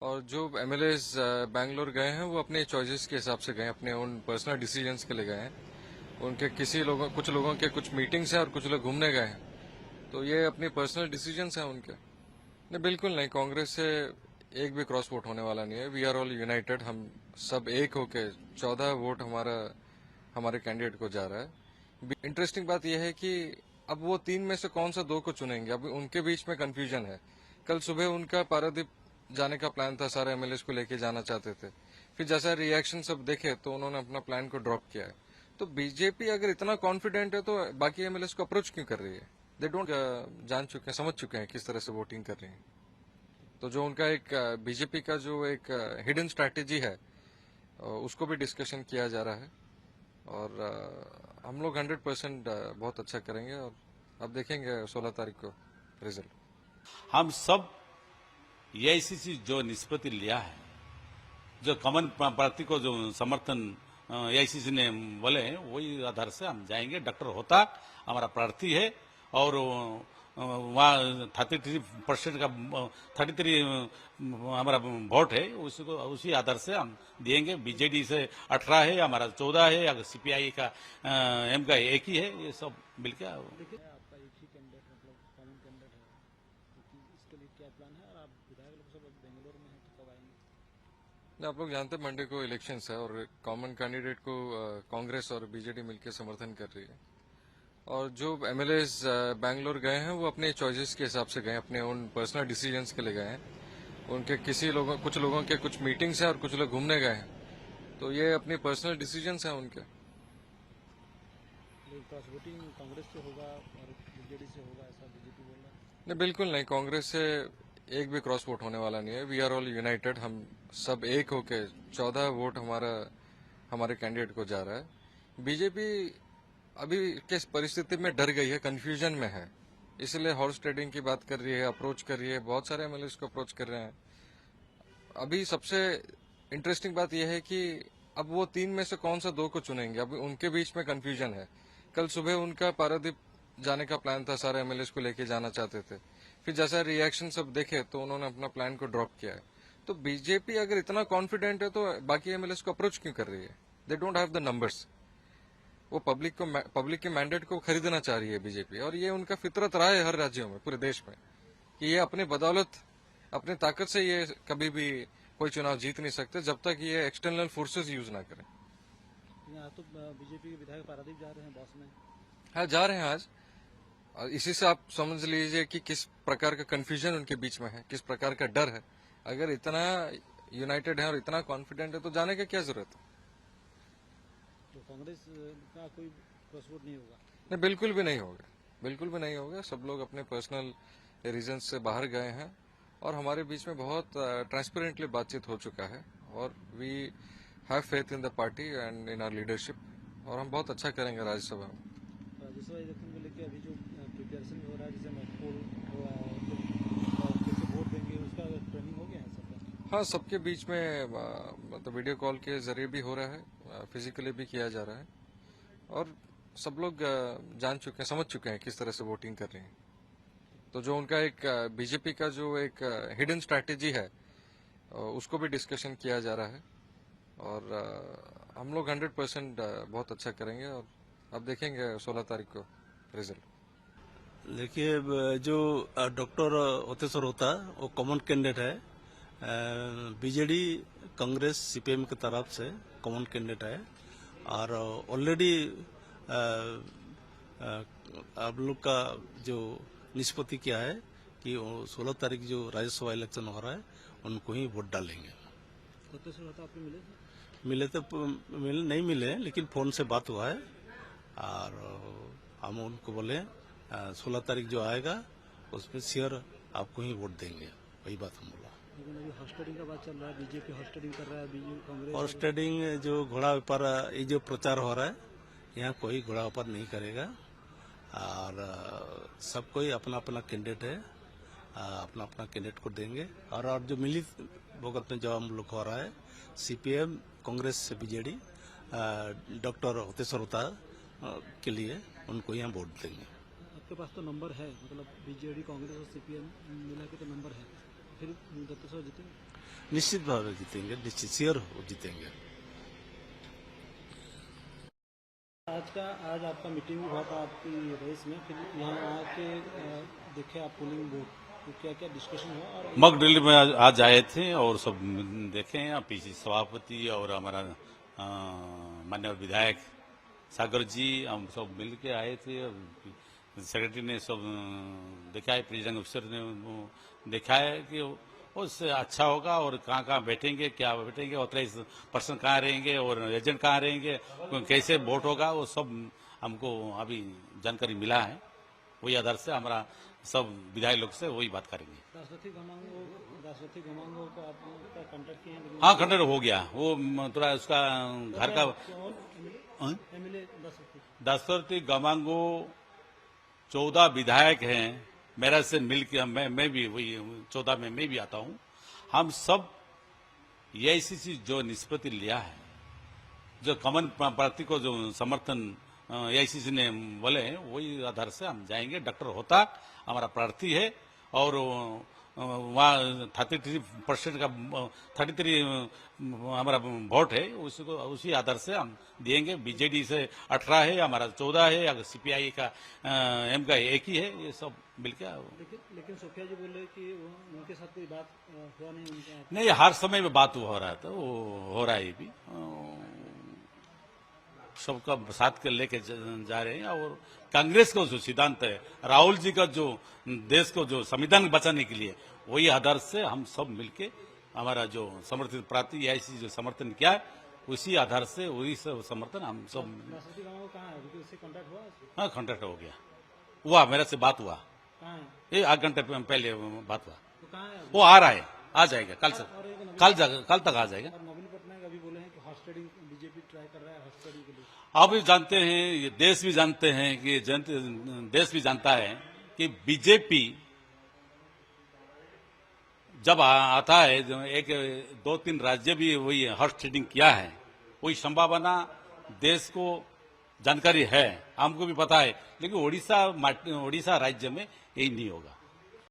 और जो एमएलएज बैंगलोर गए हैं वो अपने चॉइसेस के हिसाब से गए, अपने उन पर्सनल डिसीजंस के लिए गए हैं। उनके कुछ लोगों के कुछ मीटिंग्स हैं और कुछ लोग घूमने गए हैं, तो ये अपनी पर्सनल डिसीजंस हैं उनके। नहीं, बिल्कुल नहीं, कांग्रेस से एक भी क्रॉस वोट होने वाला नहीं है। वी आर ऑल यूनाइटेड, हम सब एक होके 14 वोट हमारे कैंडिडेट को जा रहा है। इंटरेस्टिंग बात यह है कि अब वो तीन में से कौन सा दो को चुनेंगे, अब उनके बीच में कंफ्यूजन है। कल सुबह उनका पारादीप जाने का प्लान था, सारे एमएलएस को लेके जाना चाहते थे। फिर जैसा रिएक्शन सब देखे तो उन्होंने अपना प्लान को ड्रॉप किया है। तो बीजेपी अगर इतना कॉन्फिडेंट है तो बाकी एमएलएस को अप्रोच क्यों कर रही है? दे डोंट जान चुके हैं, समझ चुके हैं किस तरह से वोटिंग कर रही है। तो जो उनका एक बीजेपी का जो एक हिडन स्ट्रैटेजी है, उसको भी डिस्कशन किया जा रहा है। और हम लोग 100% बहुत अच्छा करेंगे। और अब देखेंगे 16 तारीख को रिजल्ट। हम सब एआईसीसी जो निष्पत्ति लिया है, जो कॉमन पार्टी को जो समर्थन एआईसीसी ने बोले हैं, वही आधार से हम जाएंगे। डॉक्टर होता हमारा प्रार्थी है और वहाँ 33% का 33 हमारा वोट है, उसी आधार से हम देंगे। बीजेडी से 18 है, हमारा 14 है, अगर सीपीआई का एम का एक ही है, ये सब मिलकर। आपका एक ही कैंडिडेट मतलब कॉमन कैंडिडेट है, तो इसके लिए क्या प्लान है? और आप विधायक लोग सब बेंगलोर में हैं, तो कब आएंगे? आप लोग जानते हैं मंडे को इलेक्शंस है और कॉमन कैंडिडेट को कांग्रेस और बीजेडी मिलकर समर्थन कर रही है। और जो एमएलएज बैंगलोर गए हैं वो अपने चॉइसेस के हिसाब से गए, अपने उन पर्सनल डिसीजंस के लिए गए हैं। उनके कुछ लोगों के कुछ मीटिंग्स हैं और कुछ लोग घूमने गए हैं, तो ये अपनी पर्सनल डिसीजंस हैं उनके। लेकिन क्रॉस वोटिंग कांग्रेस से होगा और बीजेडी से होगा, ऐसा बीजेपी बोल रहा है। नहीं, बिल्कुल नहीं, कांग्रेस से एक भी क्रॉस वोट होने वाला नहीं है। वी आर ऑल यूनाइटेड, हम सब एक होके 14 वोट हमारे कैंडिडेट को जा रहा है। बीजेपी अभी किस परिस्थिति में डर गई है, कंफ्यूजन में है, इसलिए हॉर्स ट्रेडिंग की बात कर रही है, अप्रोच कर रही है, बहुत सारे एमएलए को अप्रोच कर रहे हैं। अभी सबसे इंटरेस्टिंग बात यह है कि अब वो तीन में से कौन सा दो को चुनेंगे, अब उनके बीच में कंफ्यूजन है। कल सुबह उनका पारादीप जाने का प्लान था, सारे एमएलएस को लेके जाना चाहते थे। फिर जैसा रिएक्शन सब देखे तो उन्होंने अपना प्लान को ड्रॉप किया है। तो बीजेपी अगर इतना कॉन्फिडेंट है तो बाकी एमएलएस को अप्रोच क्यों कर रही है? They don't have the numbers. वो पब्लिक के मैंडेट को खरीदना चाह रही है बीजेपी, और ये उनका फितरत रहा है हर राज्यों में, पूरे देश में, कि ये अपने बदौलत, अपने ताकत से ये कभी भी कोई चुनाव जीत नहीं सकते जब तक ये एक्सटर्नल फोर्सेस यूज ना करें। यहाँ तो बीजेपी के विधायक पारादीप जा रहे हैं बॉस में। हाँ, जा रहे हैं आज। और इसी से आप समझ लीजिए कि किस प्रकार का कंफ्यूजन उनके बीच में है, किस प्रकार का डर है। अगर इतना यूनाइटेड है और इतना कॉन्फिडेंट है तो जाने की क्या जरूरत है? तो कांग्रेस का कोई क्रॉस वोट नहीं होगा? नहीं, बिल्कुल भी नहीं होगा, बिल्कुल भी नहीं होगा। सब लोग अपने पर्सनल रीजन से बाहर गए हैं और हमारे बीच में बहुत ट्रांसपेरेंटली बातचीत हो चुका है। और we have faith in the party and in our leadership, और हम बहुत अच्छा करेंगे राज्यसभा में। राज्यसभा इलेक्शन को लेकर अभी जो प्रिपरेशन हो रहा है, जैसे पोल हो रहा है, तो कैसे वोट देंगे उसका ट्रेनिंग हो गया है सबका? हाँ, सबके बीच में मतलब वीडियो कॉल के जरिए भी हो रहा है, फिजिकली भी किया जा रहा है। और सब लोग जान चुके हैं, समझ चुके हैं किस तरह से वोटिंग कर रही है। तो जो उनका एक बीजेपी का जो एक हिडन स्ट्रैटेजी है, उसको भी डिस्कशन किया जा रहा है। और हम लोग 100% बहुत अच्छा करेंगे। और अब देखेंगे 16 तारीख को रिजल्ट। देखिए, जो डॉक्टर ओतेश्वर होता वो कॉमन कैंडिडेट है। बीजेडी कांग्रेस सीपीएम की तरफ से कॉमन कैंडिडेट है। और ऑलरेडी आप लोग का जो निष्पत्ति किया है कि 16 तारीख जो राज्यसभा इलेक्शन हो रहा है उनको ही वोट डालेंगे। ओतेश्वर होता आपको मिले थे? मिले नहीं मिले, लेकिन फोन से बात हुआ है। और हम उनको बोले 16 तारीख जो आएगा उसमें श्योर आपको ही वोट देंगे, वही बात हम बोला। लेकिन अभी हॉस्टेडिंग का बात चल रहा है, बीजेपी हॉस्टेडिंग कर रहा है, बीजेपी कांग्रेस। और स्टेडिंग जो घोड़ा व्यापार, ये जो प्रचार हो रहा है, यहाँ कोई घोड़ा व्यापार नहीं करेगा। और सब कोई अपना अपना कैंडिडेट है, अपना अपना कैंडिडेट को देंगे। और जो मिलित भगत में जो हम लोग हो रहा है, सीपीएम कांग्रेस से बीजेडी डॉक्टर ओतेश्वर होता के लिए उनको यहाँ वोट देंगे। आपके पास तो नंबर है, मतलब बीजेडी कांग्रेस और सीपीएम मिला के तो नंबर है, फिर ओतेश्वर जीतेंगे? निश्चित भाव में जीतेंगे, निश्चित श्योर हो जीतेंगे। आज आपका मीटिंग भी हुआ था आपकी रेस में, फिर यहाँ आके देखे आप पोलिंग बूथ, तो क्या क्या डिस्कशन हुआ? और मॉक ड्रिल में आज आए थे और सब देखे हैं, पीसी सभापति और हमारा माननीय विधायक सागर जी, हम सब मिल के आए थे। सेक्रेटरी ने सब देखा है, प्रिजाइडिंग ऑफिसर ने देखा है कि उससे अच्छा होगा और कहाँ कहाँ बैठेंगे, क्या बैठेंगे, ऑथराइज पर्सन कहाँ रहेंगे और एजेंट कहाँ रहेंगे, कैसे वोट होगा, वो सब हमको अभी जानकारी मिला है। वही आधार से हमारा सब विधायक लोग से वही बात करेंगे। दासरथी गमांगो को आप कांटेक्ट किए हैं? हाँ, कंडक्ट हो गया, वो थोड़ा उसका घर का एमएलए दासरथी गमांगो 14 विधायक हैं मेरा से मिल के, मैं भी वही 14 में मैं भी आता हूं। हम सब एआईसीसी जो निष्पत्ति लिया है, जो कॉमन पार्टी को जो समर्थन एआईसीसी ने बोले हैं, वही आधार से हम जाएंगे। डॉक्टर होता हमारा प्रार्थी है और वहाँ 33% का 33 हमारा वोट है, उसी आधार से हम देंगे। बीजेडी से 18 है, हमारा 14 है, अगर सीपीआई का एम का 1 ही है, ये सब मिलकर। लेकिन सोफिया जी बोल रहे कि उनके साथ कोई बात हुआ नहीं उनके? नहीं, हर समय में बात हो रहा था, वो हो रहा है भी, सबका साथ के लेके जा रहे हैं। और कांग्रेस का जो सिद्धांत है, राहुल जी का जो देश को जो संविधान बचाने के लिए, वही आधार से हम सब मिलके हमारा जो समर्थित प्रार्थी एआईसीसी जो समर्थन किया है, उसी आधार से वही सब समर्थन हम सब। दासरथी गमांगो कहाँ है? उससे कांटेक्ट हुआ? हाँ, कांटेक्ट हो गया, हुआ, मेरे से बात हुआ, कहाँ है? ये 8 घंटे पहले बात हुआ। तो कहाँ है? वो आ रहा है, आ जाएगा कल से, कल तक आ जाएगा। और नवीन पटनायक अभी बोले हैं कि हॉर्स ट्रेडिंग बीजेपी ट्राई कर रहा है, हॉर्स ट्रेडिंग के लिए। आप भी जानते हैं, ये देश भी जानते हैं कि देश भी जानता है कि बीजेपी जब आता है, जो 1-2-3 राज्य भी वही हॉर्स ट्रेडिंग किया है, वही संभावना देश को जानकारी है, हमको भी पता है, लेकिन ओडिशा राज्य में यही नहीं होगा।